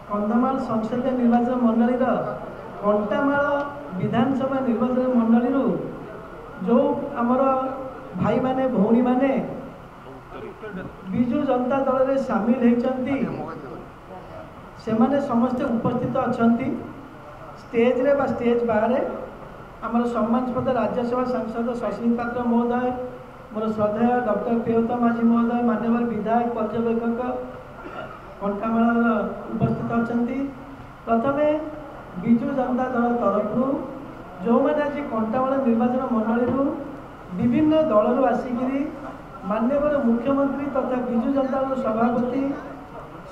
कंधमाल संसदीय निर्वाचन मंडल कंटामाल विधानसभा निर्वाचन मंडल जो आमर भाई माने भौणी माने विजु जनता दल में सामिल होती समस्ते उपस्थित अच्छा स्टेज रे बा स्टेज बाहर आमर सम्मानस्पद राज्यसभा सांसद शशिकांत पात्र महोदय मोर श्रद्धेय डॉक्टर प्रियतम माझी महोदय मान्यवर विधायक पर्यवेक्षक कंटामाल उपस्थित अच्छा प्रथम विजु जनता दल तरफ जो मैंने आज कंटामाल निर्वाचन मंडल विभिन्न दल आसिकी मान्यवर मुख्यमंत्री तथा विजु जनता दल सभापति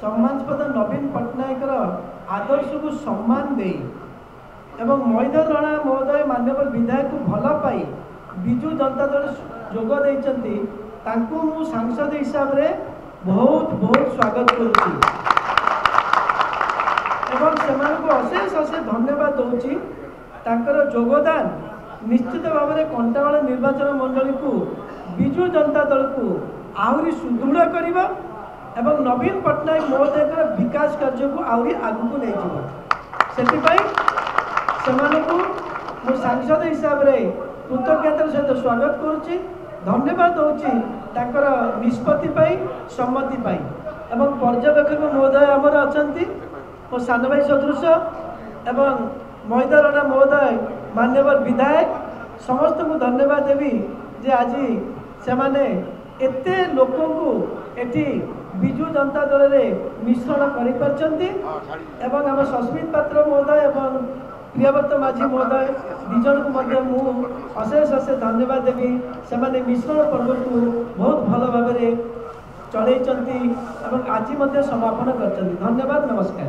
सम्मानस्पद नवीन पट्टनायक आदर्श को सम्मान दे एवं महीधर राणा महोदय मान्यवर विधायक को भल पाई विजु जनता दल जोग देइचंती तांको मु सांसद हिसाब रे बहुत बहुत स्वागत करुच्ची एवं सेमानकु अशेष अशेष धन्यवाद दूची तांकर योगदान निश्चित भाव में कंटामाल निर्वाचन मंडल को विजु जनता दल को आहरी सुदृढ़ करिबा एवं नवीन पट्टनायक महोदय विकास कार्य को आहरी आगु नहीं से मु सांसद हिसाब रे कृतज्ञतार सहित स्वागत करुच्ची धन्यवाद दूची तांकर निष्पत्ति पाई सम्मति पाई एवं पर्यवेक्षक महोदय आमर अच्छा मो सान भाई सदृश एवं महीधर राणा महोदय मान्यवर विधायक समस्त को धन्यवाद देवी जे आज से माने एते लोकों को एठी विजु जनता दल में मिश्रण कर आम शशिकांत पात्र महोदय एवं प्रियव्रत माझी महोदय दिजन को मु अशेष अशेष धन्यवाद देवी से माने मिश्रण पर्व को बहुत भल भाव चलई आज समापन कर धन्यवाद नमस्कार।